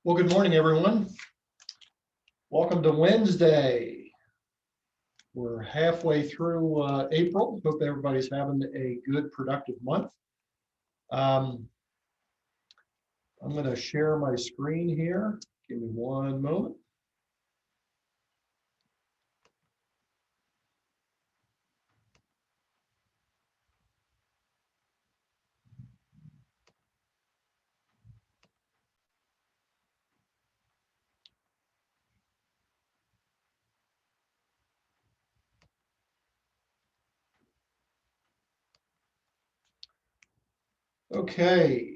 Well, good morning, everyone. Welcome to Wednesday. We're halfway through April. Hope everybody's having a good, productive month. I'm going to share my screen here. Give me one moment. Okay.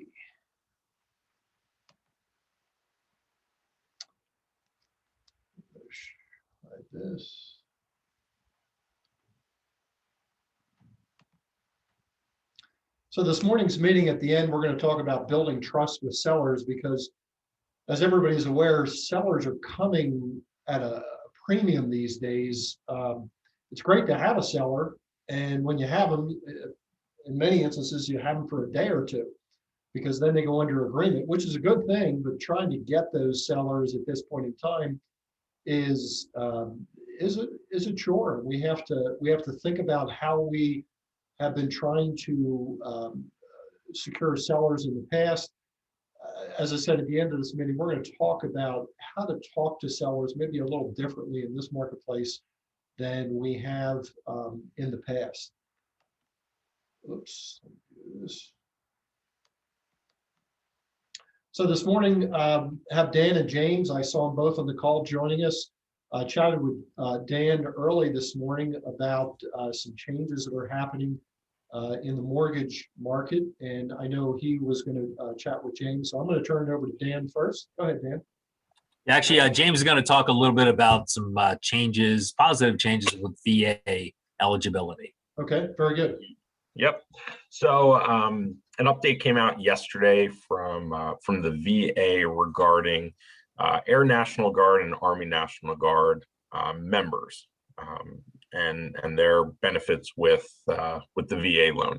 Like this. So this morning's meeting at the end, we're going to talk about building trust with sellers because, as everybody's aware, sellers are coming at a premium these days. It's great to have a seller, and when you have them, in many instances, you have them for a day or two, because then they go under agreement, which is a good thing. But trying to get those sellers at this point in time is a chore. We have to think about how we have been trying to secure sellers in the past. As I said at the end of this meeting, we're going to talk about how to talk to sellers maybe a little differently in this marketplace than we have in the past. Oops. So this morning, have Dan and James. I saw them both on the call joining us. I chatted with Dan early this morning about some changes that are happening in the mortgage market, and I know he was going to chat with James. So I'm going to turn it over to Dan first. Go ahead, Dan. Actually, James is going to talk a little bit about some changes, positive changes with VA eligibility. Okay, very good. Yep. So an update came out yesterday from the VA regarding Air National Guard and Army National Guard members and their benefits with the VA loan.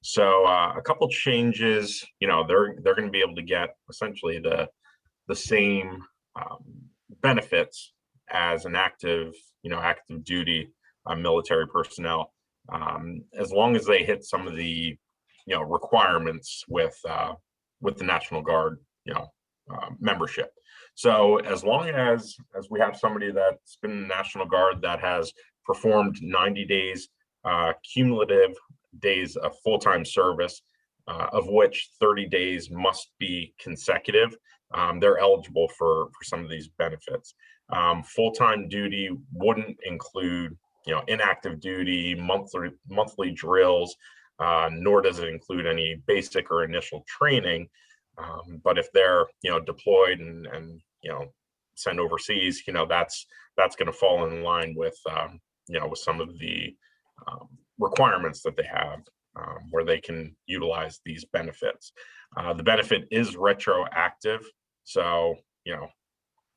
So a couple changes. They're going to be able to get essentially the same benefits as an active duty military personnel, as long as they hit some of the requirements with the National Guard membership. So as long as we have somebody that's been in the National Guard that has performed 90 days cumulative days of full-time service, of which 30 days must be consecutive, they're eligible for some of these benefits. Full-time duty wouldn't include inactive duty, monthly drills, nor does it include any basic or initial training. But if they're deployed and sent overseas, that's going to fall in line with with some of the requirements that they have, where they can utilize these benefits. The benefit is retroactive, so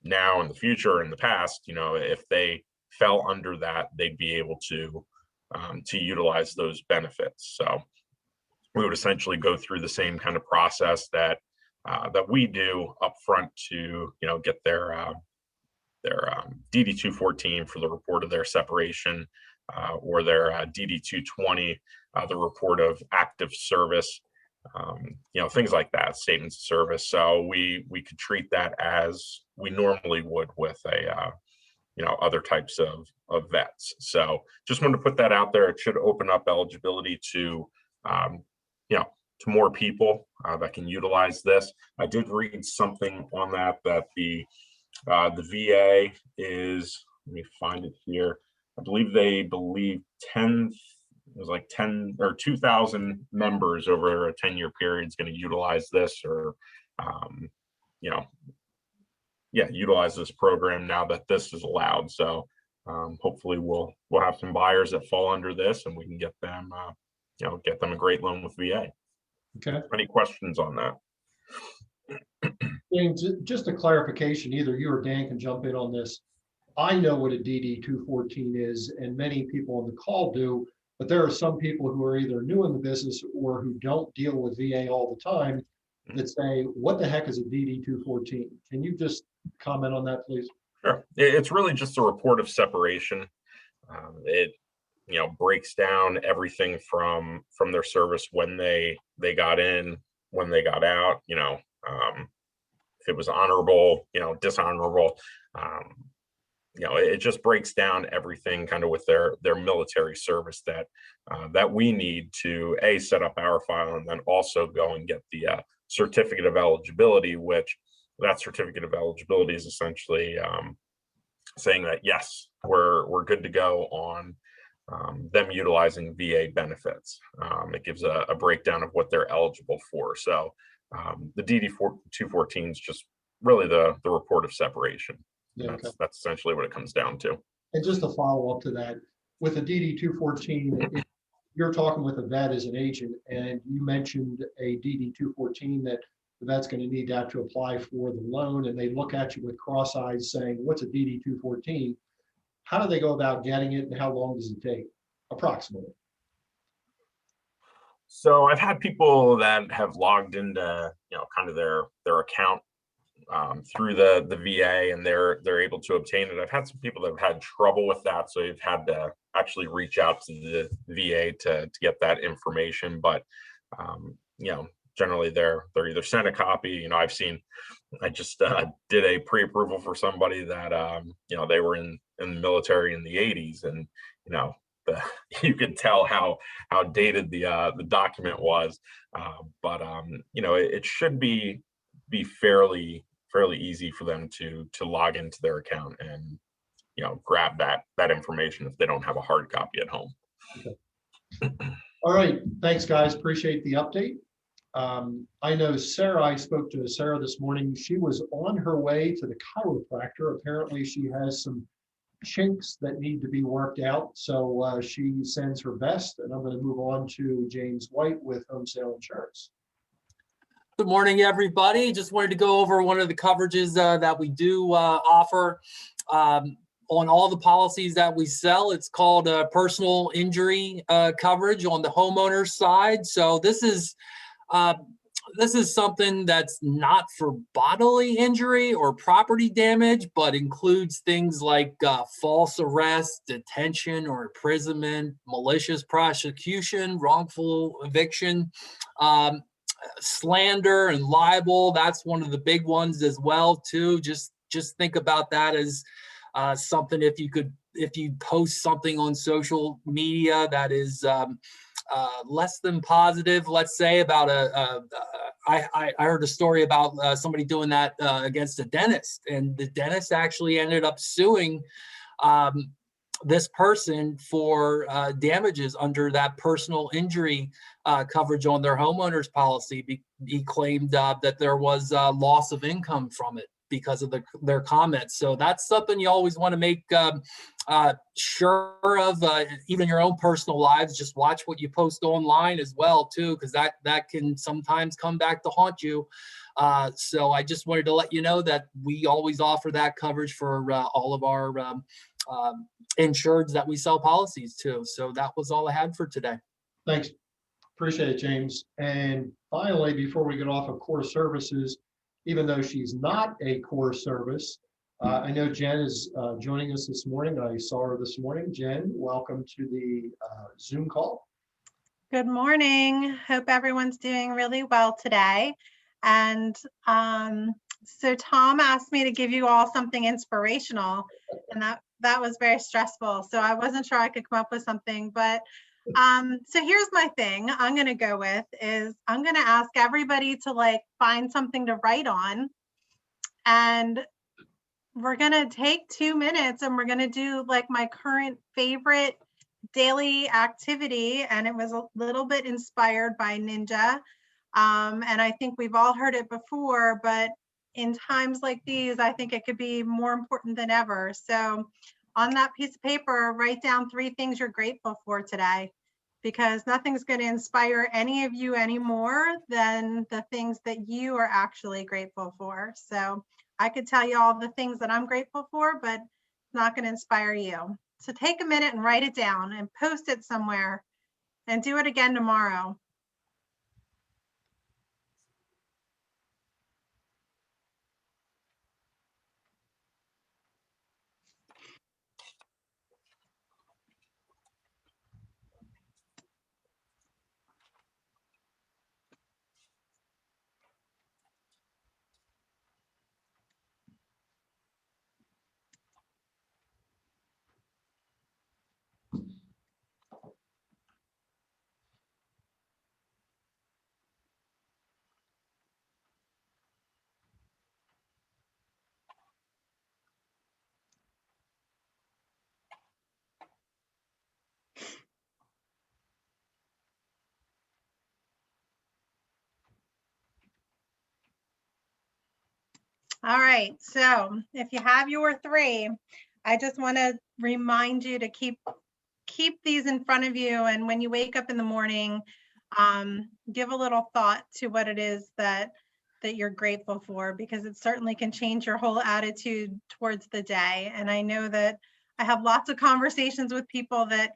now in the future, in the past, if they fell under that, they'd be able to utilize those benefits. So we would essentially go through the same kind of process that we do up front to get their DD 214 for the report of their separation, or their DD 220, the report of active service, things like that, statements of service. So we could treat that as we normally would with a other types of vets. So just wanted to put that out there. It should open up eligibility to to more people that can utilize this. I did read something on that the VA is, let me find it here, I believe 10, it was like 10 or 2,000 members over a 10-year period is going to utilize this, or utilize this program now that this is allowed. So hopefully we'll have some buyers that fall under this, and we can get them a great loan with VA. Okay. Any questions on that? James, just a clarification, either you or Dan can jump in on this. I know what a DD 214 is, and many people on the call do, but there are some people who are either new in the business or who don't deal with VA all the time. that say, what the heck is a DD 214? Can you just comment on that, please? Sure. It's really just a report of separation. It breaks down everything from their service, when they got in, when they got out, if it was honorable, dishonorable. It just breaks down everything kind of with their military service that we need to set up our file, and then also go and get the certificate of eligibility, which that certificate of eligibility is essentially saying that yes, we're good to go on them utilizing VA benefits. It gives a breakdown of what they're eligible for. So the DD 214 is just really the report of separation. Yeah, That's essentially what it comes down to. And just to follow up to that, with the DD 214, you're talking with a vet as an agent, and you mentioned a DD 214 that the vet's going to need that to apply for the loan, and they look at you with cross eyes saying, what's a DD 214? How do they go about getting it, and how long does it take, approximately? So I've had people that have logged into, kind of their account through the VA, and they're able to obtain it. I've had some people that have had trouble with that, so they've had to actually reach out to the VA to get that information. But generally they're either sent a copy. I just did a pre-approval for somebody that they were in the military in the 80s, and you could tell how dated the document was. But it should be fairly easy for them to log into their account and grab that information if they don't have a hard copy at home. Okay. All right, thanks guys, appreciate the update. I know Sarah, I spoke to Sarah this morning. She was on her way to the chiropractor. Apparently she has some chinks that need to be worked out, so she sends her best, and I'm going to move on to James White with Home Sale Insurance. Good morning, everybody. Just wanted to go over one of the coverages that we do offer on all the policies that we sell. It's called personal injury coverage on the homeowner side. So this is something that's not for bodily injury or property damage, but includes things like false arrest, detention or imprisonment, malicious prosecution, wrongful eviction, slander and libel. That's one of the big ones as well too. Just think about that as something, if you post something on social media that is less than positive, let's say, about I heard a story about somebody doing that against a dentist, and the dentist actually ended up suing this person for damages under that personal injury coverage on their homeowner's policy. He claimed that there was loss of income from it because of their comments. So that's something you always want to make sure of, even your own personal lives. Just watch what you post online as well too, because that can sometimes come back to haunt you. So I just wanted to let you know that we always offer that coverage for all of our insureds that we sell policies to. So that was all I had for today. Thanks. Appreciate it, James. And finally, before we get off of core services, even though she's not a core service, I know Jen is joining us this morning. I saw her this morning. Jen, welcome to the Zoom call. Good morning. Hope everyone's doing really well today. And so Tom asked me to give you all something inspirational, and that was very stressful. So I wasn't sure I could come up with something, but so here's my thing I'm going to go with is I'm going to ask everybody to find something to write on, and we're going to take 2 minutes and we're going to do my current favorite daily activity. And it was a little bit inspired by Ninja. And I think we've all heard it before, but in times like these, I think it could be more important than ever. So on that piece of paper, write down 3 things you're grateful for today, because nothing's going to inspire any of you any more than the things that you are actually grateful for. So I could tell you all the things that I'm grateful for, but it's not going to inspire you. So take a minute and write it down and post it somewhere, and do it again tomorrow. All right, so if you have your 3, I just want to remind you to keep these in front of you, and when you wake up in the morning, give a little thought to what it is that you're grateful for, because it certainly can change your whole attitude towards the day. And I know that I have lots of conversations with people that,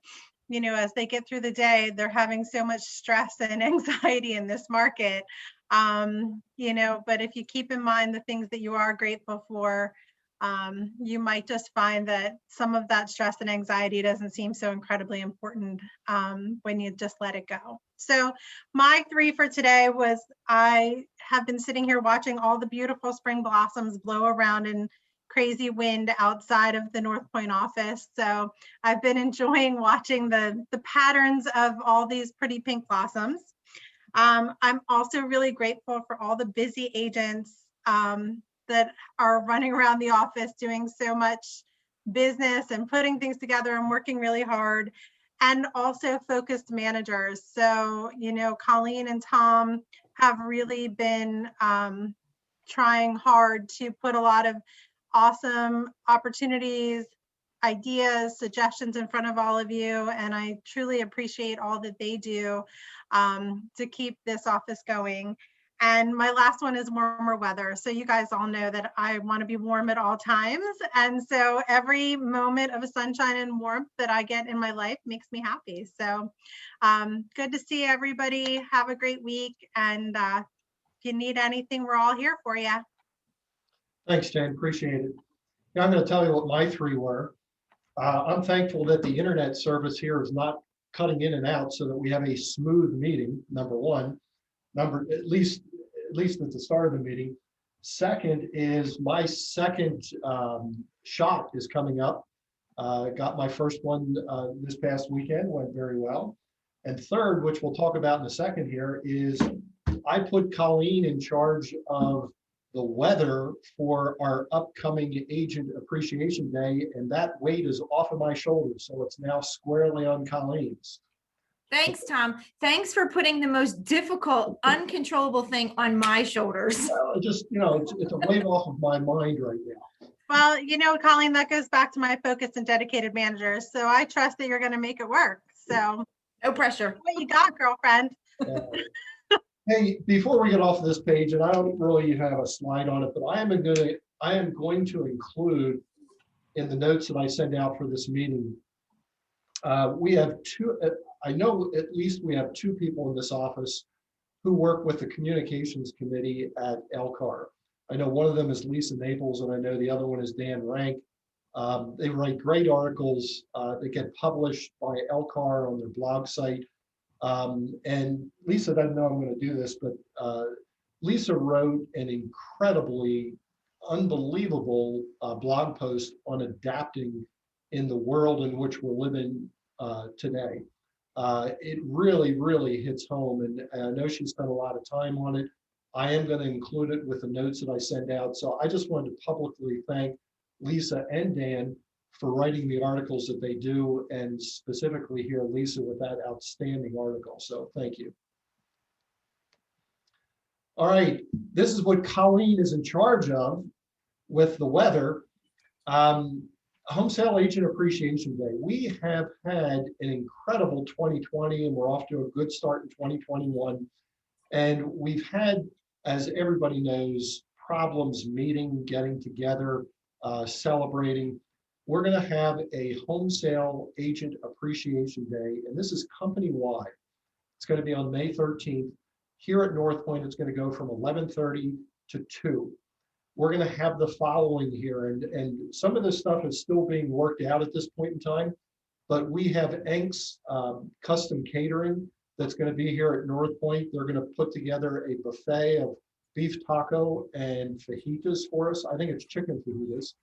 you know, as they get through the day, they're having so much stress and anxiety in this market. You know, but if you keep in mind the things that you are grateful for, you might just find that some of that stress and anxiety doesn't seem so incredibly important when you just let it go. So my 3 for today was, I have been sitting here watching all the beautiful spring blossoms blow around in crazy wind outside of the North Point office. So I've been enjoying watching the patterns of all these pretty pink blossoms. I'm also really grateful for all the busy agents that are running around the office doing so much business and putting things together and working really hard, and also focused managers. So, you know, Colleen and Tom have really been trying hard to put a lot of awesome opportunities, ideas, suggestions in front of all of you. And I truly appreciate all that they do to keep this office going. And my last one is warmer weather. So you guys all know that I want to be warm at all times. And so every moment of sunshine and warmth that I get in my life makes me happy. So good to see everybody. Have a great week. And if you need anything, we're all here for you. Thanks, Jen. Appreciate it. Now I'm going to tell you what my 3 were. I'm thankful that the internet service here is not cutting in and out, so that we have a smooth meeting, number 1. At least at the start of the meeting. Second is my second shot is coming up. Got my first one this past weekend, went very well. And third, which we'll talk about in a second here, is I put Colleen in charge of the weather for our upcoming Agent Appreciation Day, and that weight is off of my shoulders, so it's now squarely on Colleen's. Thanks, Tom. Thanks for putting the most difficult, uncontrollable thing on my shoulders. Just, you know, it's a weight off of my mind right now. Well, you know, Colleen, that goes back to my focused and dedicated managers. So I trust that you're going to make it work. So no pressure. What you got, girlfriend? Hey, before we get off of this page, and I don't really have a slide on it, but I am going to include in the notes that I send out for this meeting. We have 2. I know at least we have 2 people in this office who work with the communications committee at LCAR. I know one of them is Lisa Naples, and I know the other one is Dan Rank. They write great articles that get published by LCAR on their blog site. And Lisa doesn't know I'm going to do this, but Lisa wrote an incredibly unbelievable blog post on adapting in the world in which we're living today. It really, really hits home, and I know she spent a lot of time on it. I am going to include it with the notes that I send out. So I just wanted to publicly thank Lisa and Dan for writing the articles that they do, and specifically here, Lisa, with that outstanding article. So thank you. All right, this is what Colleen is in charge of with the weather. Home Sale Agent Appreciation Day. We have had an incredible 2020, and we're off to a good start in 2021. And we've had, as everybody knows, problems meeting, getting together, celebrating. We're going to have a Home Sale Agent Appreciation Day, and this is company-wide. It's going to be on May 13th. Here at North Point, it's going to go from 11:30 to 2. We're going to have the following here, and some of this stuff is still being worked out at this point in time, but we have Enk's Custom Catering that's going to be here at North Point. They're going to put together a buffet of beef taco and fajitas for us. I think it's chicken fajitas.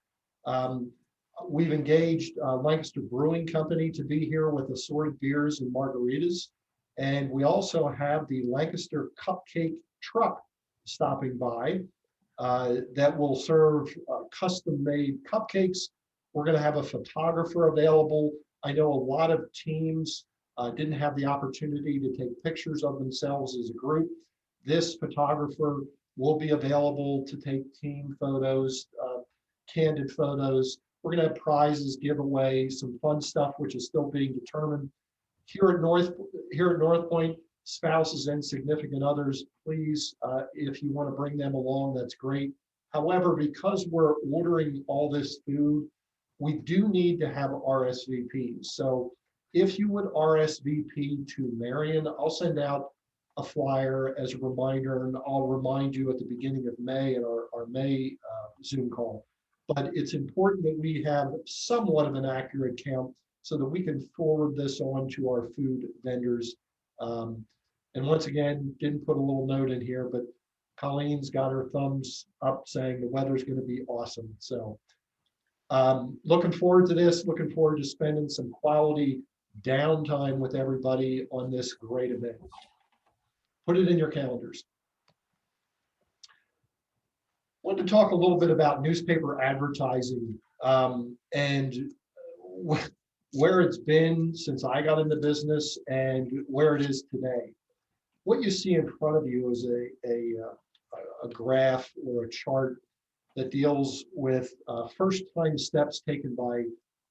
We've engaged Lancaster Brewing Company to be here with assorted beers and margaritas. And we also have the Lancaster Cupcake Truck stopping by that will serve custom-made cupcakes. We're going to have a photographer available. I know a lot of teams didn't have the opportunity to take pictures of themselves as a group. This photographer will be available to take team photos, candid photos. We're going to have prizes, giveaway, some fun stuff, which is still being determined. Here at North Point, spouses and significant others, please, if you want to bring them along, that's great. However, because we're ordering all this food, we do need to have RSVPs. So if you would RSVP to Marion, I'll send out a flyer as a reminder, and I'll remind you at the beginning of May in our May Zoom call. But it's important that we have somewhat of an accurate count so that we can forward this on to our food vendors. And once again, didn't put a little note in here, but Colleen's got her thumbs up saying the weather's going to be awesome. So looking forward to this, looking forward to spending some quality downtime with everybody on this great event. Put it in your calendars. I wanted to talk a little bit about newspaper advertising and where it's been since I got into business and where it is today. What you see in front of you is a graph or a chart that deals with first-time steps taken by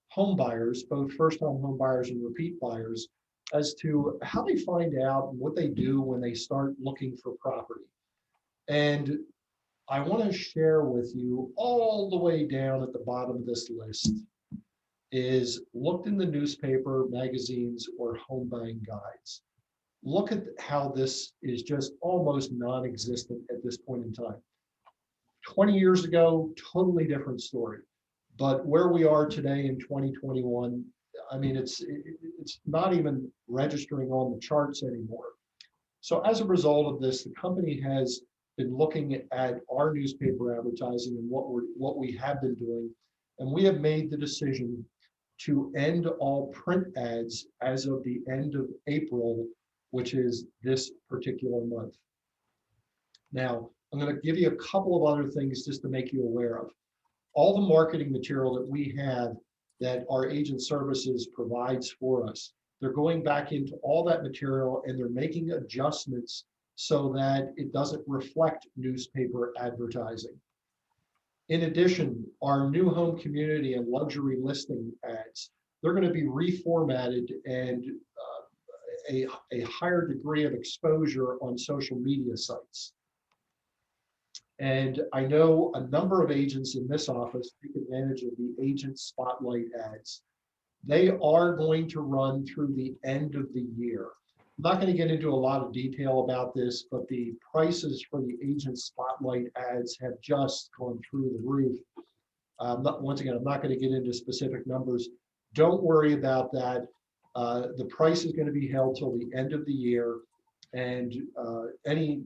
home buyers, both first-time home buyers and repeat buyers, as to how they find out and what they do when they start looking for property. And I want to share with you all the way down at the bottom of this list is looked in the newspaper, magazines, or home buying guides. Look at how this is just almost non-existent at this point in time. 20 years ago, totally different story. But where we are today in 2021, I mean, it's not even registering on the charts anymore. So as a result of this, the company has been looking at our newspaper advertising and what we have been doing, and we have made the decision to end all print ads as of the end of April, which is this particular month. Now, I'm going to give you a couple of other things just to make you aware of. All the marketing material that we have that our agent services provides for us, they're going back into all that material and they're making adjustments so that it doesn't reflect newspaper advertising. In addition, our new home community and luxury listing ads, they're going to be reformatted and a higher degree of exposure on social media sites. And I know a number of agents in this office take advantage of the agent spotlight ads. They are going to run through the end of the year. I'm not going to get into a lot of detail about this, but the prices for the agent spotlight ads have just gone through the roof. Once again, I'm not going to get into specific numbers. Don't worry about that. The price is going to be held till the end of the year, and any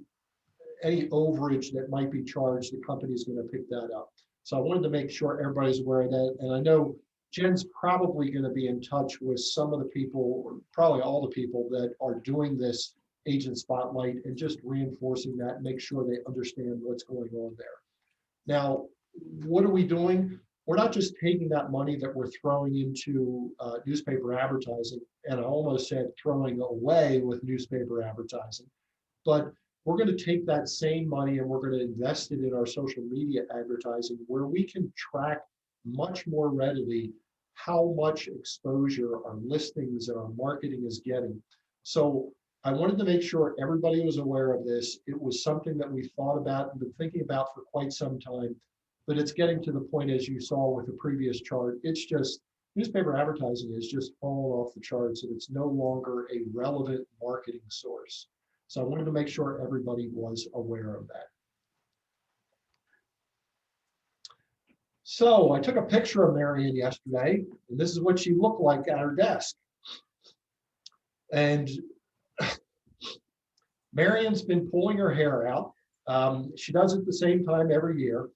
overage that might be charged, the company is going to pick that up. So I wanted to make sure everybody's aware of that. And I know Jen's probably going to be in touch with some of the people, or probably all the people that are doing this agent spotlight and just reinforcing that and make sure they understand what's going on there. Now, what are we doing? We're not just taking that money that we're throwing into newspaper advertising, and I almost said throwing away with newspaper advertising, but we're going to take that same money and we're going to invest it in our social media advertising, where we can track much more readily how much exposure our listings and our marketing is getting. So I wanted to make sure everybody was aware of this. It was something that we thought about and been thinking about for quite some time, but it's getting to the point, as you saw with the previous chart, it's just newspaper advertising is just falling off the charts, and it's no longer a relevant marketing source. So I wanted to make sure everybody was aware of that. So I took a picture of Marion yesterday, and this is what she looked like at her desk. And Marion's been pulling her hair out. She does it the same time every year.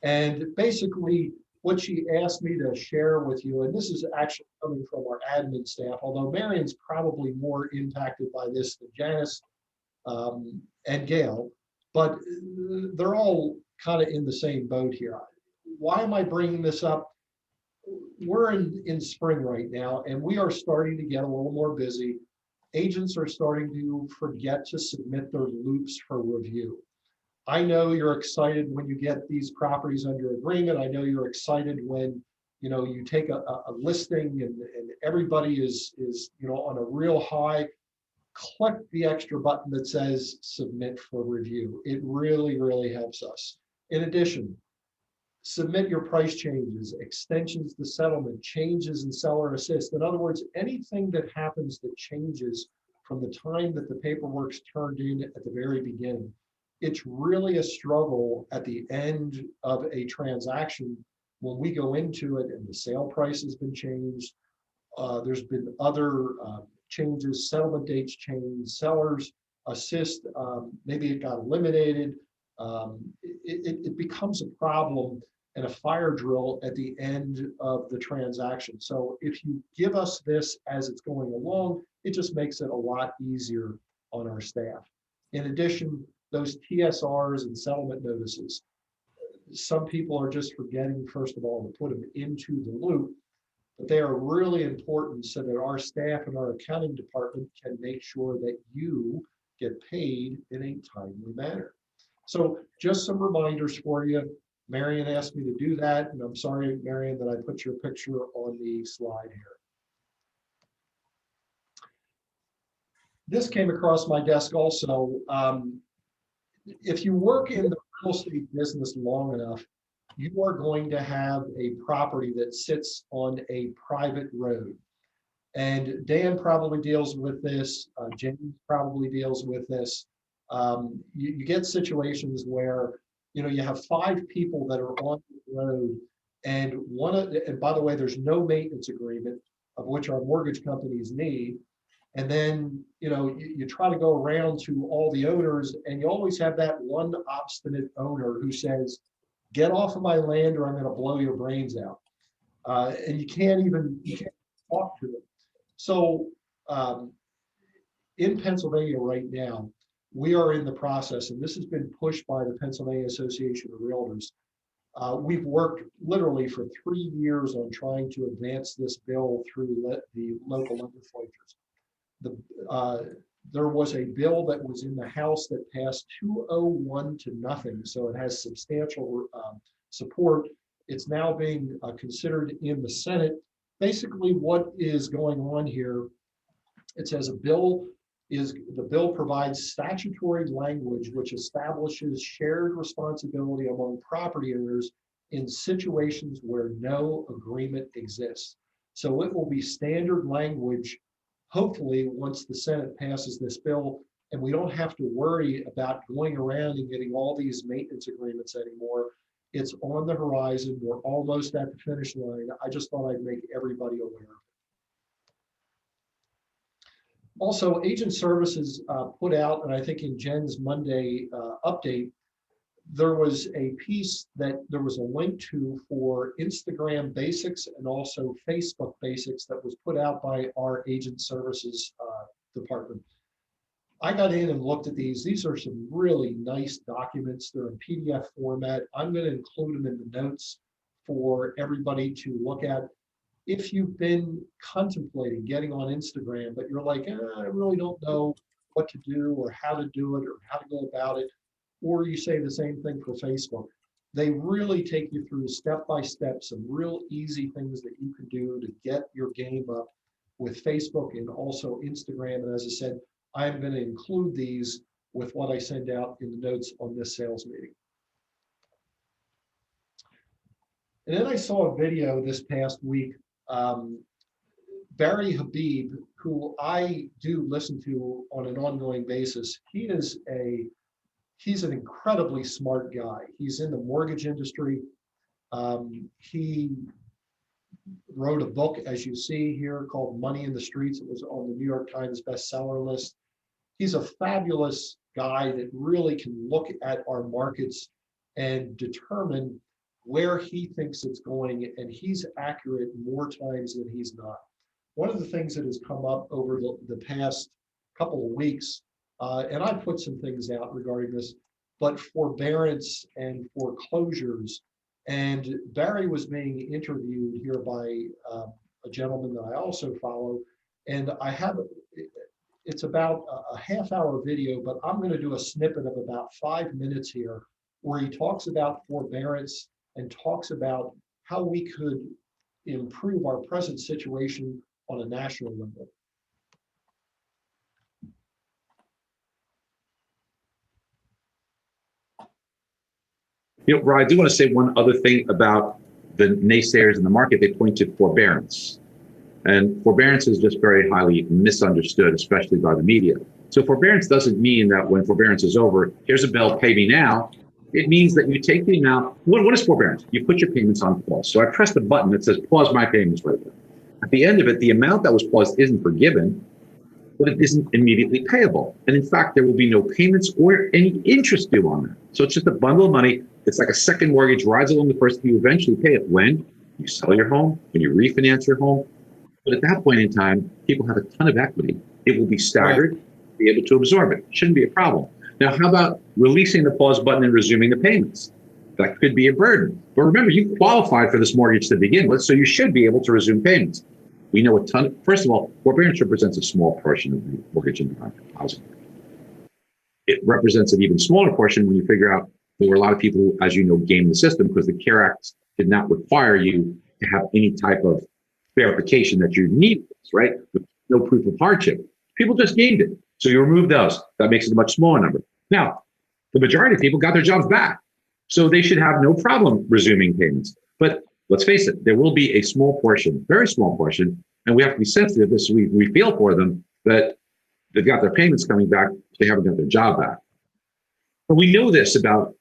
And basically what she asked me to share with you, and this is actually coming from our admin staff, although Marion's probably more impacted by this than Janice and Gail, but they're all kind of in the same boat here. Why am I bringing this up? We're in spring right now, and we are starting to get a little more busy. Agents are starting to forget to submit their loops for review. I know you're excited when you get these properties under agreement. I know you're excited when, you take a listing and everybody is, on a real high. Click the extra button that says submit for review. It really, really helps us. In addition, submit your price changes, extensions to settlement, changes in seller assist. In other words, anything that happens that changes from the time that the paperwork's turned in at the very beginning. It's really a struggle at the end of a transaction when we go into it and the sale price has been changed. There's been other changes, settlement dates changed, sellers assist, maybe it got eliminated. It becomes a problem and a fire drill at the end of the transaction. So if you give us this as it's going along, it just makes it a lot easier on our staff. In addition, those TSRs and settlement notices, some people are just forgetting, first of all, to put them into the loop, but they are really important so that our staff and our accounting department can make sure that you get paid in a timely manner. So just some reminders for you. Marion asked me to do that, and I'm sorry, Marion, that I put your picture on the slide here. This came across my desk also. If you work in the real estate business long enough, you are going to have a property that sits on a private road. And Dan probably deals with this, James probably deals with this. You get situations where, you have 5 people that are on the road, and and by the way, there's no maintenance agreement, of which our mortgage companies need. And then, you try to go around to all the owners, and you always have that one obstinate owner who says, get off of my land or I'm going to blow your brains out. And you can't talk to them. So in Pennsylvania right now, we are in the process, and this has been pushed by the Pennsylvania Association of Realtors. We've worked literally for 3 years on trying to advance this bill through the local legislatures. There was a bill that was in the House that passed 201 to nothing, so it has substantial support. It's now being considered in the Senate. Basically, what is going on here, it says the bill provides statutory language which establishes shared responsibility among property owners in situations where no agreement exists. So it will be standard language, hopefully, once the Senate passes this bill, and we don't have to worry about going around and getting all these maintenance agreements anymore. It's on the horizon. We're almost at the finish line. I just thought I'd make everybody aware of it. Also, Agent Services put out, and I think in Jen's Monday update, there was a piece that there was a link to for Instagram Basics and also Facebook Basics that was put out by our Agent Services department. I got in and looked at these. These are some really nice documents. They're in PDF format. I'm going to include them in the notes for everybody to look at. If you've been contemplating getting on Instagram, but you're like, I really don't know what to do or how to do it or how to go about it, or you say the same thing for Facebook, they really take you through step by step some real easy things that you can do to get your game up with Facebook and also Instagram. And as I said, I'm going to include these with what I send out in the notes on this sales meeting. And then I saw a video this past week. Barry Habib, who I do listen to on an ongoing basis, he's an incredibly smart guy. He's in the mortgage industry. He wrote a book, as you see here, called Money in the Streets. It was on the New York Times bestseller list. He's a fabulous guy that really can look at our markets and determine where he thinks it's going, and he's accurate more times than he's not. One of the things that has come up over the past couple of weeks, and I put some things out regarding this, but forbearance and foreclosures. And Barry was being interviewed here by a gentleman that I also follow. And it's about a half-hour video, but I'm going to do a snippet of about 5 minutes here where he talks about forbearance and talks about how we could improve our present situation on a national level. Rod, I do want to say one other thing about the naysayers in the market. They point to forbearance. And forbearance is just very highly misunderstood, especially by the media. So forbearance doesn't mean that when forbearance is over, here's a bill, pay me now. It means that you take the amount. What is forbearance? You put your payments on pause. So I press the button that says pause my payments right there. At the end of it, the amount that was paused isn't forgiven, but it isn't immediately payable. And in fact, there will be no payments or any interest due on that. So it's just a bundle of money. It's like a second mortgage, rides along the first, you eventually pay it when you sell your home, when you refinance your home. But at that point in time, people have a ton of equity. It will be staggered, be able to absorb it. Shouldn't be a problem. Now, how about releasing the pause button and resuming the payments? That could be a burden. But remember, you qualified for this mortgage to begin with, so you should be able to resume payments. We know a ton. First of all, forbearance represents a small portion of the mortgage environment, housing. It represents an even smaller portion when you figure out there were a lot of people who, as you know, game the system because the CARE Act did not require you to have any type of verification that you need this, right? With no proof of hardship. People just gamed it. So you remove those. That makes it a much smaller number. Now, the majority of people got their jobs back. So they should have no problem resuming payments. But let's face it, there will be a small portion, very small portion, and we have to be sensitive to this. We feel for them that they've got their payments coming back, they haven't got their job back. But we know this about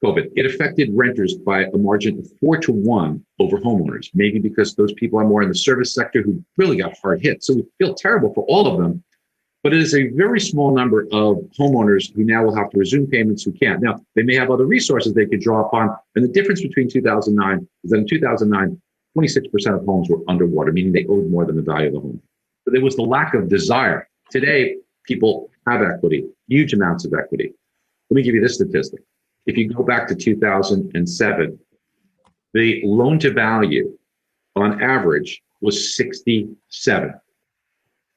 COVID. It affected renters by a margin of 4-1 over homeowners, maybe because those people are more in the service sector who really got hard hit. So we feel terrible for all of them. But it is a very small number of homeowners who now will have to resume payments who can't. Now, they may have other resources they could draw upon. And the difference between 2009 is that in 2009, 26% of homes were underwater, meaning they owed more than the value of the home. So there was the lack of desire. Today, people have equity, huge amounts of equity. Let me give you this statistic. If you go back to 2007, the loan to value on average was 67.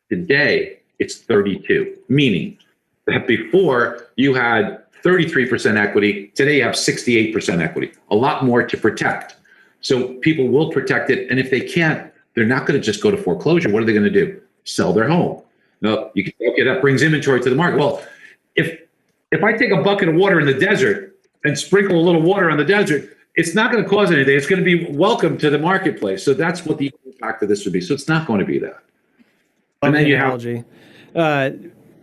Today, it's 32, meaning that before you had 33% equity, today you have 68% equity, a lot more to protect. So people will protect it. And if they can't, they're not going to just go to foreclosure. What are they going to do? Sell their home. No, you can, okay, that brings inventory to the market. Well, if I take a bucket of water in the desert and sprinkle a little water on the desert, it's not going to cause anything. It's going to be welcome to the marketplace. So that's what the impact of this would be. So it's not going to be that. And then you have,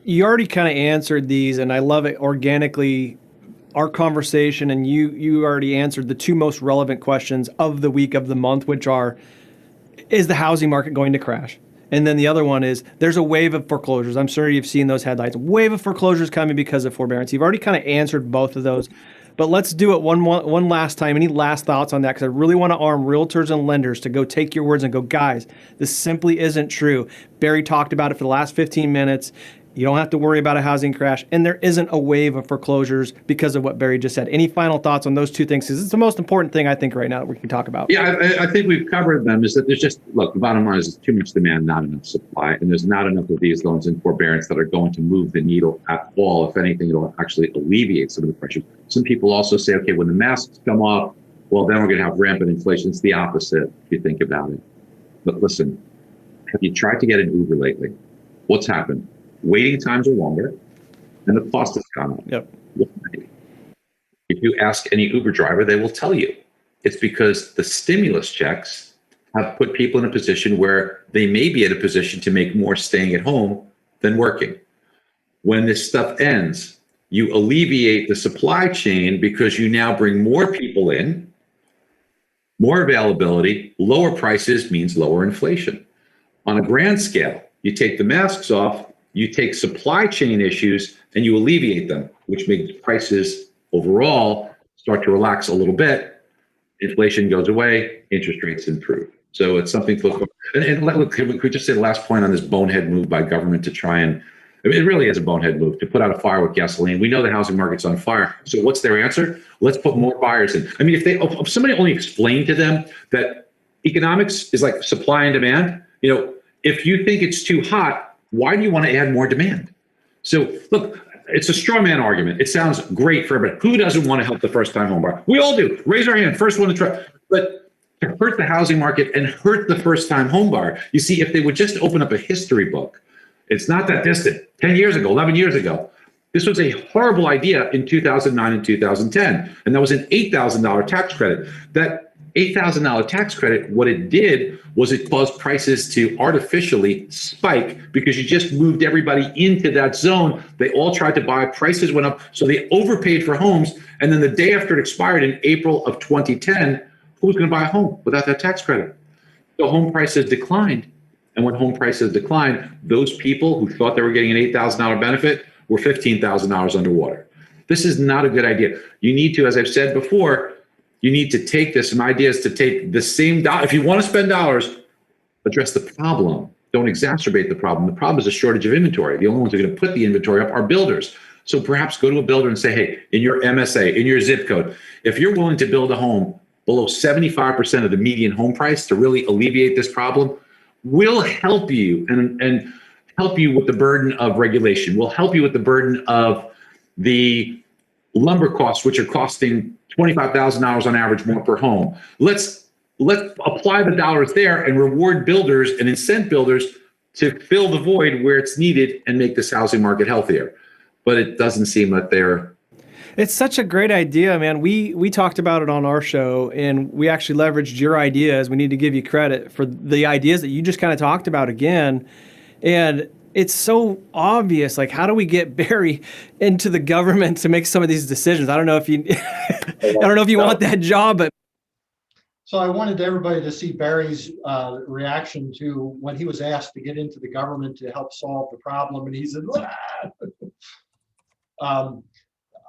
you already kind of answered these, and I love it organically. Our conversation, and you already answered the two most relevant questions of the week of the month, which are, is the housing market going to crash? And then the other one is, there's a wave of foreclosures. I'm sure you've seen those headlines. Wave of foreclosures coming because of forbearance. You've already kind of answered both of those. But let's do it one last time. Any last thoughts on that? Because I really want to arm realtors and lenders to go take your words and go, guys, this simply isn't true. Barry talked about it for the last 15 minutes. You don't have to worry about a housing crash. And there isn't a wave of foreclosures because of what Barry just said. Any final thoughts on those two things? Because it's the most important thing, I think, right now that we can talk about. Yeah, I think we've covered them. Is that there's just, look, the bottom line is there's too much demand, not enough supply. And there's not enough of these loans in forbearance that are going to move the needle at all. If anything, it'll actually alleviate some of the pressures. Some people also say, okay, when the masks come off, well, then we're going to have rampant inflation. It's the opposite, if you think about it. But listen, have you tried to get an Uber lately? What's happened? Waiting times are longer, and the cost has gone up. Yep. If you ask any Uber driver, they will tell you it's because the stimulus checks have put people in a position where they may be in a position to make more staying at home than working. When this stuff ends, you alleviate the supply chain because you now bring more people in, more availability, lower prices means lower inflation. On a grand scale, you take the masks off, you take supply chain issues and you alleviate them, which makes prices overall start to relax a little bit. Inflation goes away, interest rates improve. So it's something to look for. And look, can we just say the last point on this bonehead move by government to try and, I mean, it really is a bonehead move to put out a fire with gasoline. We know the housing market's on fire. So what's their answer? Let's put more buyers in. I mean, if somebody only explained to them that economics is like supply and demand, if you think it's too hot, Why do you want to add more demand? So look, it's a straw man argument. It sounds great for everybody. Who doesn't want to help the first-time home buyer? We all do. Raise our hand. First one to try. But to hurt the housing market and hurt the first-time home buyer, you see, if they would just open up a history book, it's not that distant. 10 years ago, 11 years ago, this was a horrible idea in 2009 and 2010, and that was an $8,000 tax credit. That $8,000 tax credit, what it did was it caused prices to artificially spike because you just moved everybody into that zone. They all tried to buy, prices went up, so they overpaid for homes. And then the day after it expired in April of 2010, who was going to buy a home without that tax credit? So home prices declined. And when home prices declined, those people who thought they were getting an $8,000 benefit were $15,000 underwater. This is not a good idea. You need to, as I've said before, you need to take this. Some ideas to take the same dollar. If you want to spend dollars, address the problem. Don't exacerbate the problem. The problem is a shortage of inventory. The only ones who are going to put the inventory up are builders. So perhaps go to a builder and say, hey, in your MSA, in your zip code, if you're willing to build a home below 75% of the median home price to really alleviate this problem, we'll help you and help you with the burden of regulation. We'll help you with the burden of the lumber costs, which are costing $25,000 on average more per home. Let's apply the dollars there and reward builders and incent builders to fill the void where it's needed and make this housing market healthier. But it doesn't seem that they're. It's such a great idea, man. We talked about it on our show, and we actually leveraged your ideas. We need to give you credit for the ideas that you just kind of talked about again. And it's so obvious. Like, how do we get Barry into the government to make some of these decisions? I don't know if you, I don't know if you want that job, but. So I wanted everybody to see Barry's reaction to when he was asked to get into the government to help solve the problem, and he said,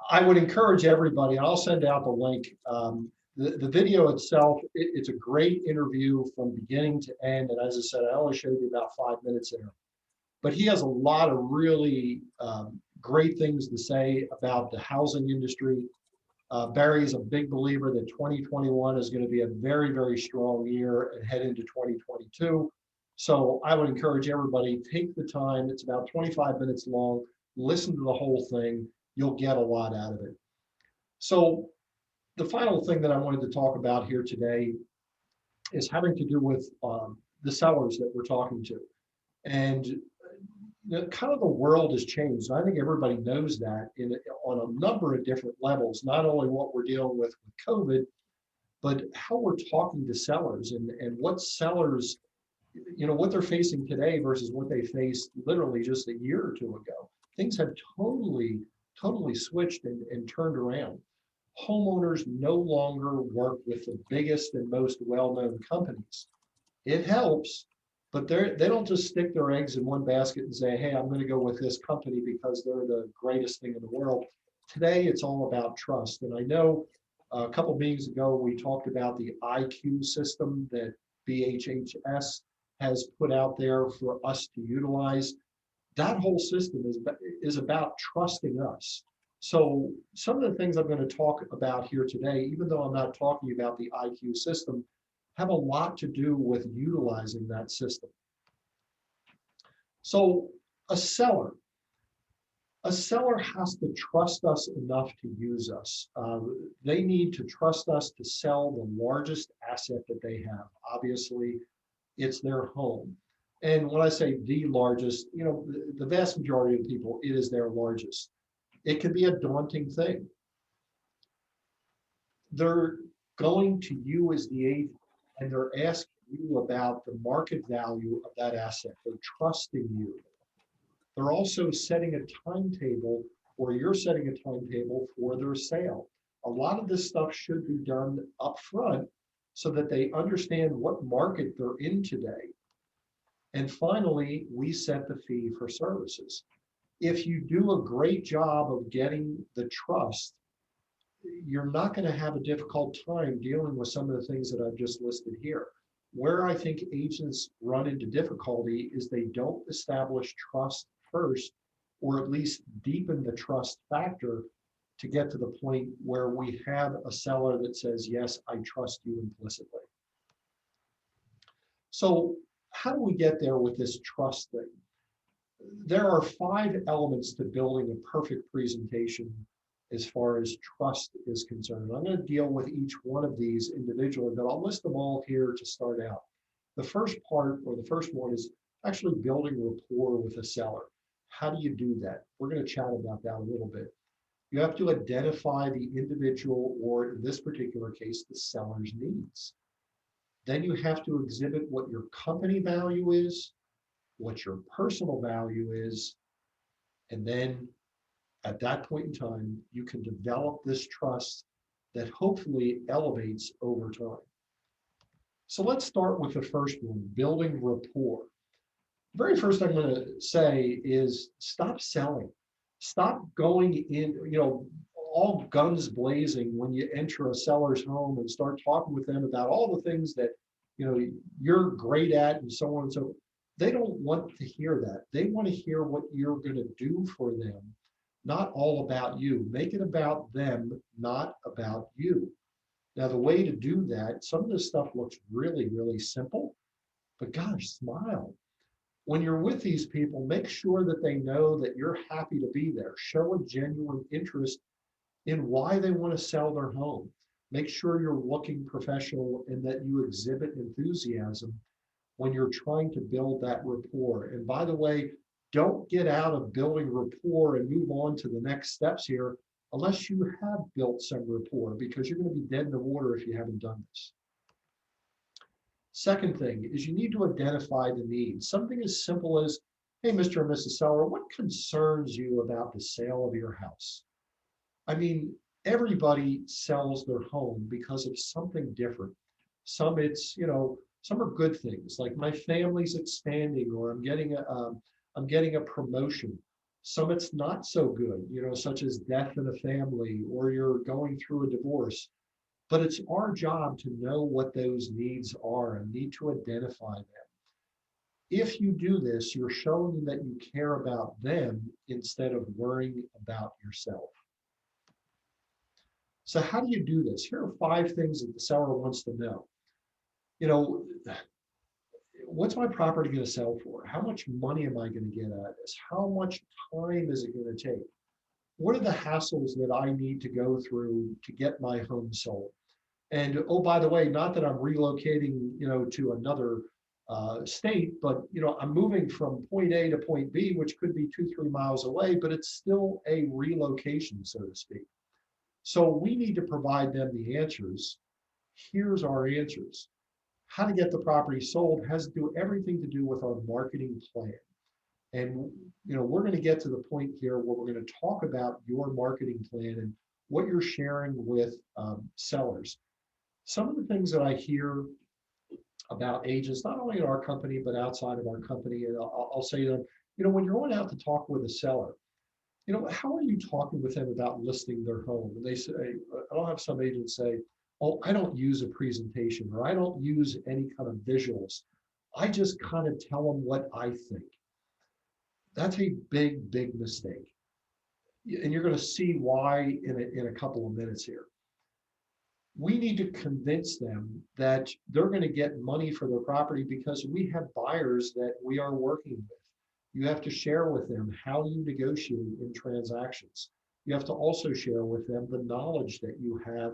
I would encourage everybody, and I'll send out the link. The video itself, it's a great interview from beginning to end. And as I said, I only showed you about 5 minutes there. But he has a lot of really great things to say about the housing industry. Barry's a big believer that 2021 is going to be a very, very strong year and head into 2022. So I would encourage everybody, take the time. It's about 25 minutes long. Listen to the whole thing. You'll get a lot out of it. So the final thing that I wanted to talk about here today is having to do with the sellers that we're talking to. And kind of the world has changed. I think everybody knows that on a number of different levels, not only what we're dealing with COVID, but how we're talking to sellers and what sellers, what they're facing today versus what they faced literally just a year or two ago. Things have totally switched and turned around. Homeowners no longer work with the biggest and most well-known companies. It helps, but they don't just stick their eggs in one basket and say, hey, I'm going to go with this company because they're the greatest thing in the world. Today, it's all about trust. And I know a couple of meetings ago, we talked about the IQ system that BHHS has put out there for us to utilize. That whole system is about trusting us. So some of the things I'm going to talk about here today, even though I'm not talking about the IQ system, have a lot to do with utilizing that system. So a seller has to trust us enough to use us. They need to trust us to sell the largest asset that they have. Obviously, it's their home. And when I say the largest, the vast majority of people, it is their largest. It can be a daunting thing. They're going to you as the agent and they're asking you about the market value of that asset. They're trusting you. They're also setting a timetable, or you're setting a timetable for their sale. A lot of this stuff should be done up front so that they understand what market they're in today. And finally, we set the fee for services. If you do a great job of getting the trust, you're not going to have a difficult time dealing with some of the things that I've just listed here. Where I think agents run into difficulty is they don't establish trust first, or at least deepen the trust factor to get to the point where we have a seller that says, yes, I trust you implicitly. So how do we get there with this trust thing? There are 5 elements to building a perfect presentation as far as trust is concerned. I'm going to deal with each one of these individually, but I'll list them all here to start out. The first part, or the first one, is actually building rapport with a seller. How do you do that? We're going to chat about that a little bit. You have to identify the individual, or in this particular case, the seller's needs. Then you have to exhibit what your company value is, what your personal value is, and then at that point in time, you can develop this trust that hopefully elevates over time. So let's start with the first one, building rapport. The very first thing I'm going to say is stop selling. Stop going in, all guns blazing when you enter a seller's home and start talking with them about all the things that, you're great at and so on and so forth. They don't want to hear that. They want to hear what you're going to do for them, not all about you. Make it about them, not about you. Now, the way to do that, some of this stuff looks really, really simple, but gosh, smile. When you're with these people, make sure that they know that you're happy to be there. Show a genuine interest in why they want to sell their home. Make sure you're looking professional and that you exhibit enthusiasm when you're trying to build that rapport. And by the way, don't get out of building rapport and move on to the next steps here unless you have built some rapport, because you're going to be dead in the water if you haven't done this. Second thing is you need to identify the needs. Something as simple as, hey, Mr. and Mrs. Seller, what concerns you about the sale of your house? I mean, everybody sells their home because of something different. Some it's, some are good things, like my family's expanding, or I'm getting a promotion. Some it's not so good, such as death in a family, or you're going through a divorce. But it's our job to know what those needs are and need to identify them. If you do this, you're showing that you care about them instead of worrying about yourself. So how do you do this? Here are 5 things that the seller wants to know. What's my property going to sell for? How much money am I going to get out of this? How much time is it going to take? What are the hassles that I need to go through to get my home sold? And oh, by the way, not that I'm relocating, to another state, but I'm moving from point A to point B, which could be 2-3 miles away, but it's still a relocation, so to speak. So we need to provide them the answers. Here's our answers. How to get the property sold has to do everything to do with our marketing plan. And we're going to get to the point here where we're going to talk about your marketing plan and what you're sharing with sellers. Some of the things that I hear about agents, not only in our company, but outside of our company, and I'll say to them, when you're going out to talk with a seller, how are you talking with them about listing their home? And they say, I'll have some agents say, oh, I don't use a presentation, or I don't use any kind of visuals. I just kind of tell them what I think. That's a big, big mistake. And you're going to see why in a couple of minutes here. We need to convince them that they're going to get money for their property because we have buyers that we are working with. You have to share with them how you negotiate in transactions. You have to also share with them the knowledge that you have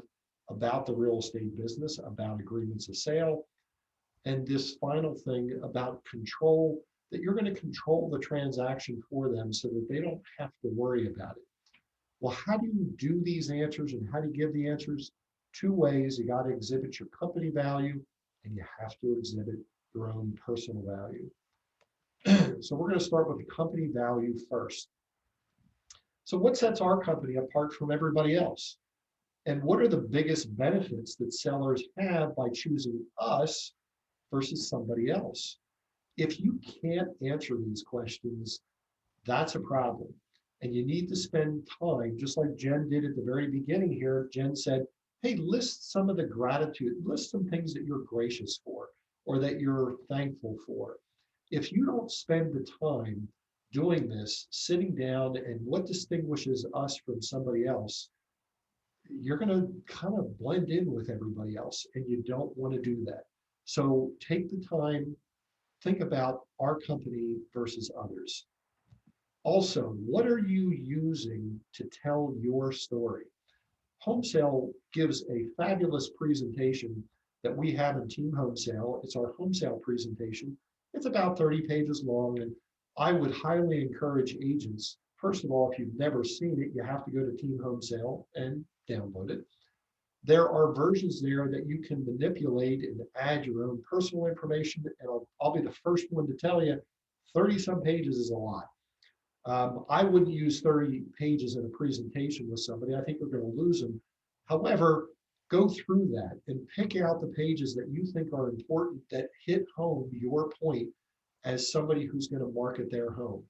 about the real estate business, about agreements of sale, and this final thing about control, that you're going to control the transaction for them so that they don't have to worry about it. Well, how do you do these answers and how do you give the answers? 2 ways. You got to exhibit your company value and you have to exhibit your own personal value. So we're going to start with the company value first. So what sets our company apart from everybody else? And what are the biggest benefits that sellers have by choosing us versus somebody else? If you can't answer these questions, that's a problem. And you need to spend time, just like Jen did at the very beginning here. Jen said, hey, list some of the gratitude, list some things that you're gracious for or that you're thankful for. If you don't spend the time doing this, sitting down and what distinguishes us from somebody else, you're going to kind of blend in with everybody else, and you don't want to do that. So take the time, think about our company versus others. Also, what are you using to tell your story? Home Sale gives a fabulous presentation that we have in Team Home Sale. It's our home sale presentation. It's about 30 pages long, and I would highly encourage agents. First of all, if you've never seen it, you have to go to Team Home Sale and download it. There are versions there that you can manipulate and add your own personal information. And I'll be the first one to tell you, 30 some pages is a lot. I wouldn't use 30 pages in a presentation with somebody. I think we're going to lose them. However, go through that and pick out the pages that you think are important that hit home your point as somebody who's going to market their home.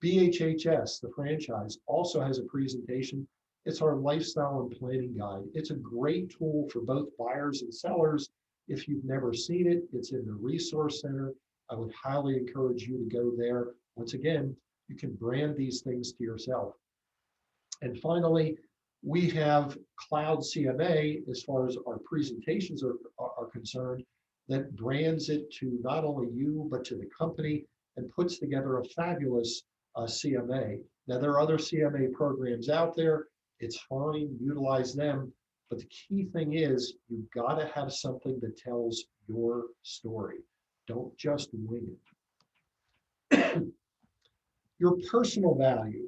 BHHS, the franchise, also has a presentation. It's our lifestyle and planning guide. It's a great tool for both buyers and sellers. If you've never seen it, it's in the resource center. I would highly encourage you to go there. Once again, you can brand these things to yourself. And finally, we have Cloud CMA as far as our presentations are concerned, that brands it to not only you, but to the company, and puts together a fabulous CMA. Now, there are other CMA programs out there. It's fine, utilize them. But the key thing is you've got to have something that tells your story. Don't just wing it. Your personal value.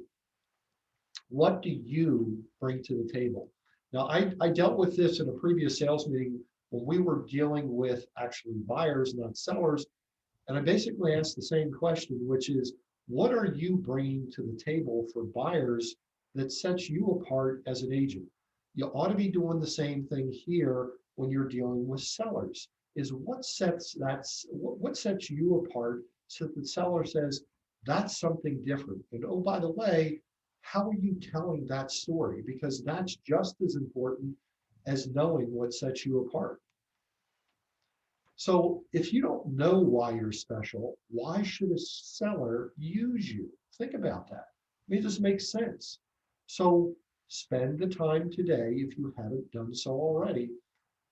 What do you bring to the table? Now, I dealt with this in a previous sales meeting when we were dealing with actually buyers, not sellers. And I basically asked the same question, which is, what are you bringing to the table for buyers that sets you apart as an agent? You ought to be doing the same thing here when you're dealing with sellers, is what sets you apart so that the seller says, that's something different. And oh, by the way, how are you telling that story? Because that's just as important as knowing what sets you apart. So if you don't know why you're special, why should a seller use you? Think about that. I mean, it just makes sense. So spend the time today, if you haven't done so already,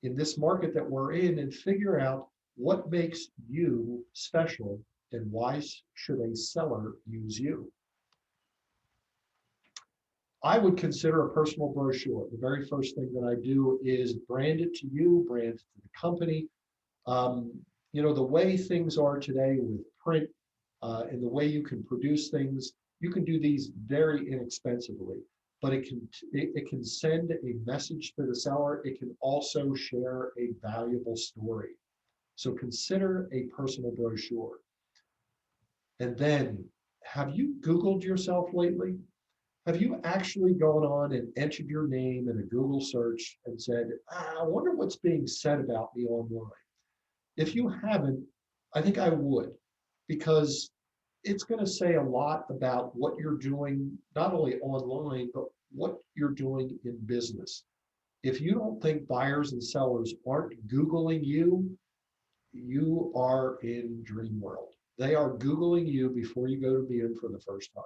in this market that we're in, and figure out what makes you special and why should a seller use you. I would consider a personal brochure. The very first thing that I do is brand it to you, brand it to the company. You know, the way things are today with print and the way you can produce things, you can do these very inexpensively, but it can send a message to the seller. It can also share a valuable story. So consider a personal brochure. And then, have you Googled yourself lately? Have you actually gone on and entered your name in a Google search and said, I wonder what's being said about me online? If you haven't, I think I would, because it's going to say a lot about what you're doing, not only online, but what you're doing in business. If you don't think buyers and sellers aren't Googling you, you are in dream world. They are Googling you before you go to meet them for the first time.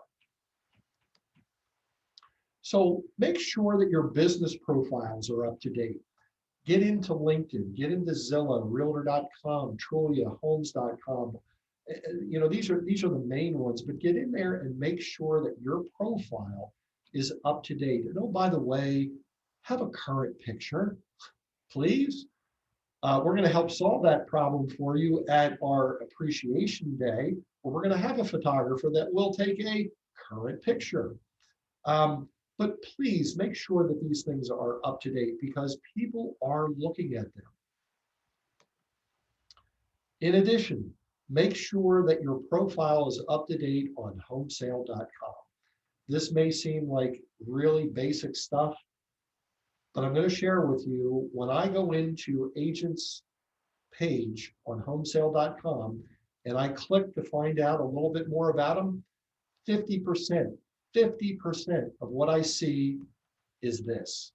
So make sure that your business profiles are up to date. Get into LinkedIn, get into Zillow, Realtor.com, Trulia, Homes.com. You know, these are the main ones, but get in there and make sure that your profile is up to date. And oh, by the way, have a current picture, please. We're going to help solve that problem for you at our appreciation day, where we're going to have a photographer that will take a current picture. But please make sure that these things are up to date because people are looking at them. In addition, make sure that your profile is up to date on homesale.com. This may seem like really basic stuff, but I'm going to share with you, when I go into agents page on homesale.com and I click to find out a little bit more about them, 50% of what I see is this.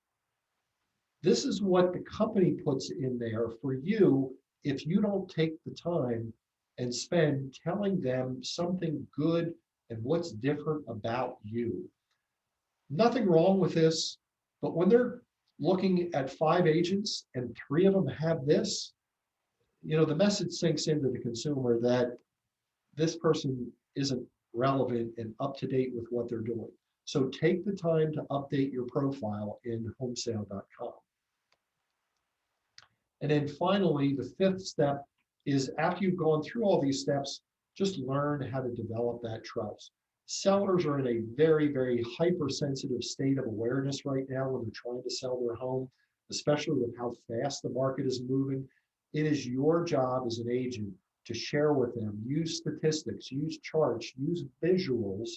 This is what the company puts in there for you if you don't take the time and spend telling them something good and what's different about you. Nothing wrong with this, but when they're looking at 5 agents and 3 of them have this, you know, the message sinks into the consumer that this person isn't relevant, and up to date with what they're doing. So take the time to update your profile in homesale.com. And then finally, the fifth step is after you've gone through all these steps, just learn how to develop that trust. Sellers are in a very, very hypersensitive state of awareness right now when they're trying to sell their home, especially with how fast the market is moving. It is your job as an agent to share with them, use statistics, use charts, use visuals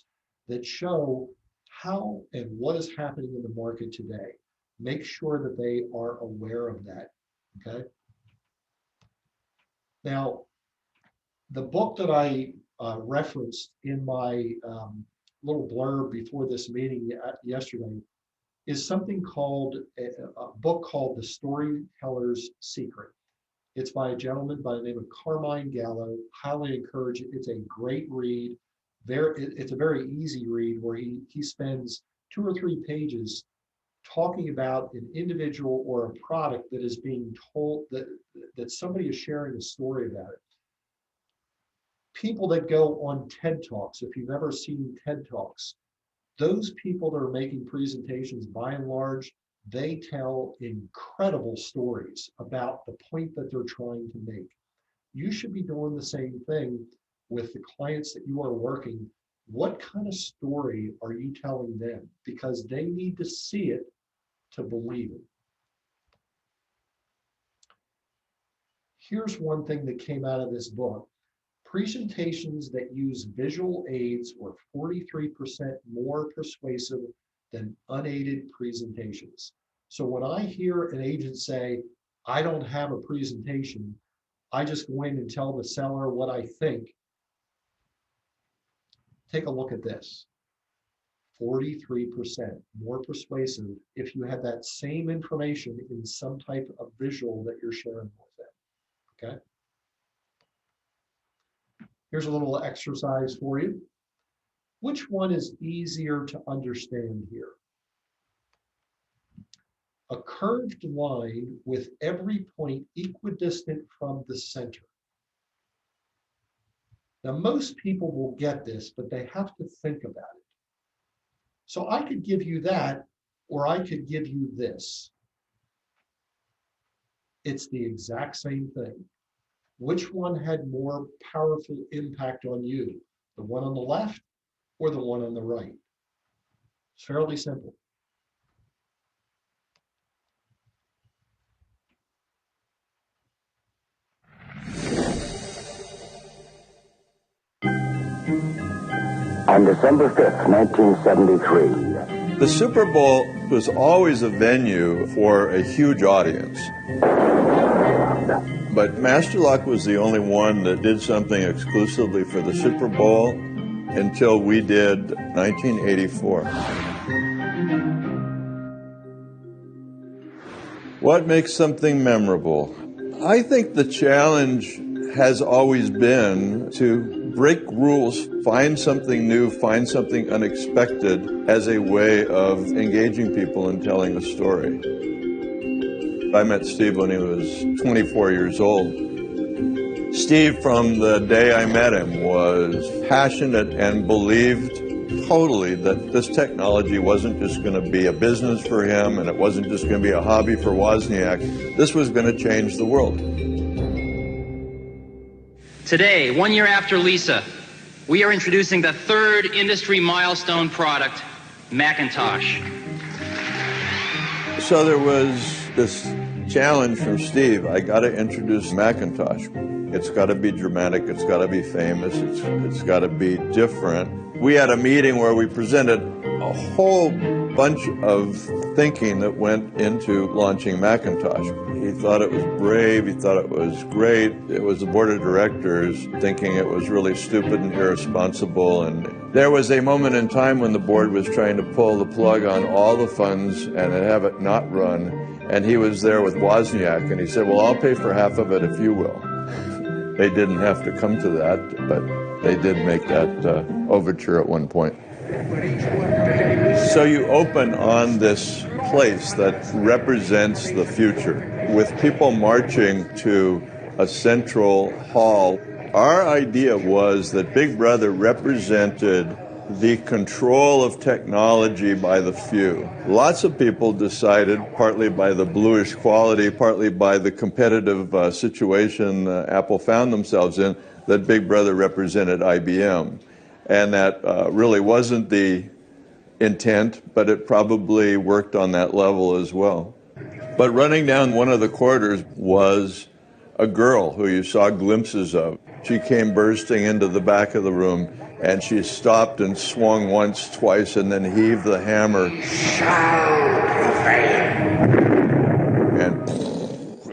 that show how and what is happening in the market today. Make sure that they are aware of that, okay? Now, the book that I referenced in my little blurb before this meeting yesterday is something called a book called The Storyteller's Secret. It's by a gentleman by the name of Carmine Gallo. Highly encourage it. It's a great read. It's a very easy read where he spends 2 or 3 pages talking about an individual or a product that is being told that somebody is sharing a story about it. People that go on TED Talks, if you've ever seen TED Talks, those people that are making presentations, by and large, they tell incredible stories about the point that they're trying to make. You should be doing the same thing with the clients that you are working. What kind of story are you telling them? Because they need to see it to believe it. Here's one thing that came out of this book. Presentations that use visual aids were 43% more persuasive than unaided presentations. So when I hear an agent say, I don't have a presentation, I just go in and tell the seller what I think. Take a look at this. 43% more persuasive if you have that same information in some type of visual that you're sharing with them, okay? Here's a little exercise for you. Which one is easier to understand here? A curved line with every point equidistant from the center. Now, most people will get this, but they have to think about it. So I could give you that, or I could give you this. It's the exact same thing. Which one had more powerful impact on you? The one on the left or the one on the right? It's fairly simple. On December 5th, 1973. The Super Bowl was always a venue for a huge audience. But Master Lock was the only one that did something exclusively for the Super Bowl until we did 1984. What makes something memorable? I think the challenge has always been to break rules, find something new, find something unexpected as a way of engaging people and telling a story. I met Steve when he was 24 years old. Steve, from the day I met him, was passionate and believed totally that this technology wasn't just going to be a business for him and it wasn't just going to be a hobby for Wozniak. This was going to change the world. Today, 1 year after Lisa, we are introducing the third industry milestone product, Macintosh. So there was this challenge from Steve. I got to introduce Macintosh. It's got to be dramatic. It's got to be famous. It's got to be different. We had a meeting where we presented a whole bunch of thinking that went into launching Macintosh. He thought it was brave. He thought it was great. It was the board of directors thinking it was really stupid and irresponsible. And there was a moment in time when the board was trying to pull the plug on all the funds and have it not run. And he was there with Wozniak, and he said, well, I'll pay for half of it if you will. They didn't have to come to that, but they did make that overture at one point. So you open on this place that represents the future, with people marching to a central hall. Our idea was that Big Brother represented the control of technology by the few. Lots of people decided, partly by the bluish quality, partly by the competitive situation Apple found themselves in, that Big Brother represented IBM. And that really wasn't the intent, but it probably worked on that level as well. But running down one of the corridors was a girl who you saw glimpses of. She came bursting into the back of the room, and she stopped and swung once, twice, and then heaved the hammer. And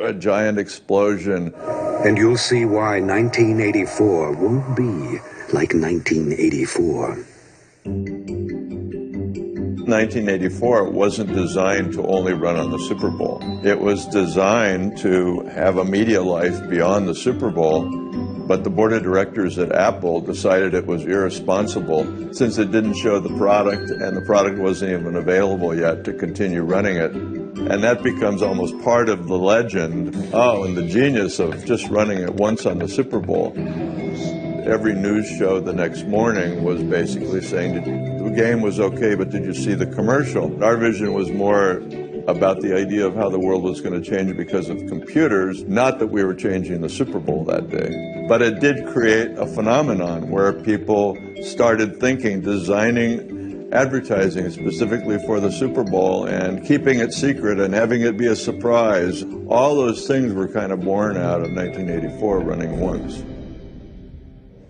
a giant explosion. And you'll see why 1984 won't be like 1984. 1984 wasn't designed to only run on the Super Bowl. It was designed to have a media life beyond the Super Bowl, but the board of directors at Apple decided it was irresponsible, since it didn't show the product and the product wasn't even available yet, to continue running it. And that becomes almost part of the legend. Oh, and the genius of just running it once on the Super Bowl. Every news show the next morning was basically saying, the game was okay, but did you see the commercial? Our vision was more about the idea of how the world was going to change because of computers, not that we were changing the Super Bowl that day. But it did create a phenomenon where people started thinking, designing advertising specifically for the Super Bowl and keeping it secret and having it be a surprise. All those things were kind of born out of 1984 running once.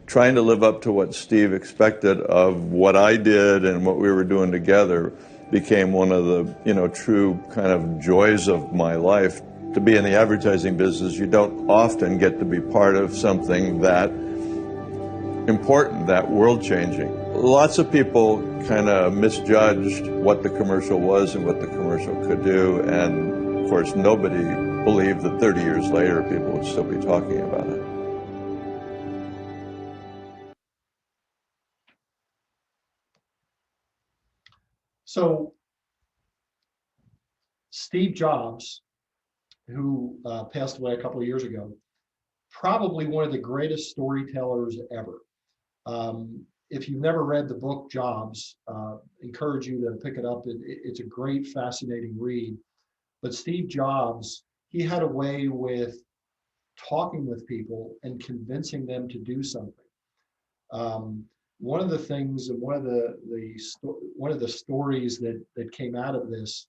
Trying to live up to what Steve expected of what I did and what we were doing together became one of the, true kind of joys of my life. To be in the advertising business, you don't often get to be part of something that important, that world-changing. Lots of people kind of misjudged what the commercial was and what the commercial could do, and of course nobody believed that 30 years later people would still be talking about it. So Steve Jobs, who passed away a couple of years ago, probably one of the greatest storytellers ever. If you've never read the book Jobs, encourage you to pick it up. It's a great, fascinating read. But Steve Jobs, he had a way with talking with people and convincing them to do something. One of the things, and one of the stories that came out of this,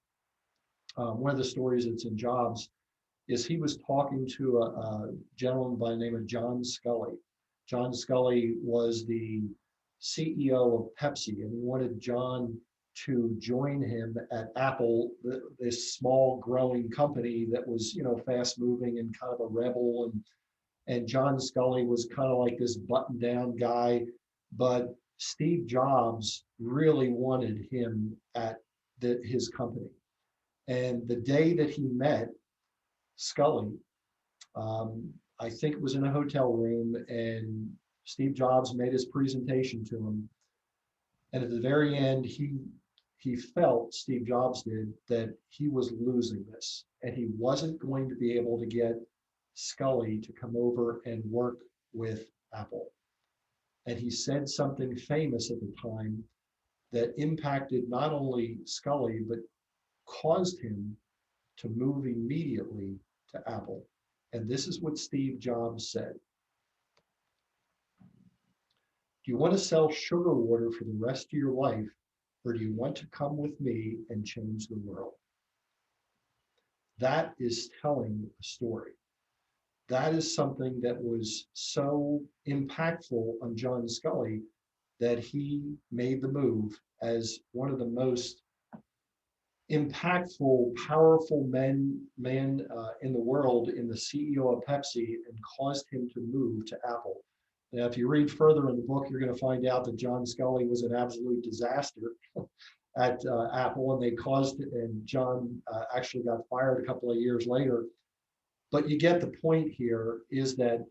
one of the stories that's in Jobs, is he was talking to a gentleman by the name of John Scully. John Scully was the CEO of Pepsi, and he wanted John to join him at Apple, this small growing company that was, fast moving and kind of a rebel. And John Scully was kind of like this button down guy, but Steve Jobs really wanted him at his company. And the day that he met Scully, I think it was in a hotel room, and Steve Jobs made his presentation to him. And at the very end, he felt, Steve Jobs did, that he was losing this, and he wasn't going to be able to get Scully to come over and work with Apple. And he said something famous at the time that impacted not only Scully, but caused him to move immediately to Apple. And this is what Steve Jobs said. Do you want to sell sugar water for the rest of your life, or do you want to come with me and change the world? That is telling a story. That is something that was so impactful on John Scully that he made the move as one of the most impactful, powerful men in the world, in the CEO of Pepsi, and caused him to move to Apple. Now, if you read further in the book, you're going to find out that John Scully was an absolute disaster at Apple, and John actually got fired a couple of years later. But you get the point here, is that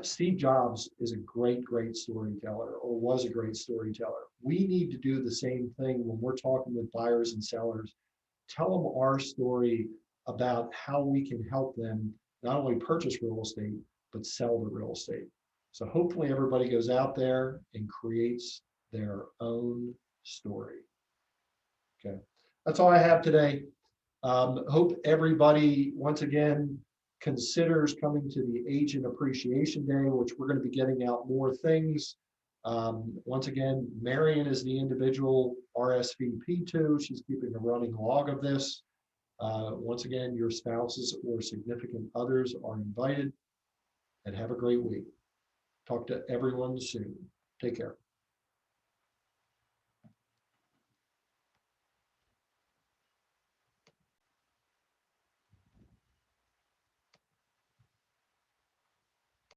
Steve Jobs is a great, great storyteller, or was a great storyteller. We need to do the same thing when we're talking with buyers and sellers. Tell them our story about how we can help them not only purchase real estate, but sell the real estate. So hopefully everybody goes out there and creates their own story. Okay, that's all I have today. Hope everybody, once again, considers coming to the Agent Appreciation Day, which we're going to be getting out more things. Once again, Marion is the individual RSVP to. She's keeping a running log of this. Once again, your spouses or significant others are invited, and have a great week. Talk to everyone soon. Take care.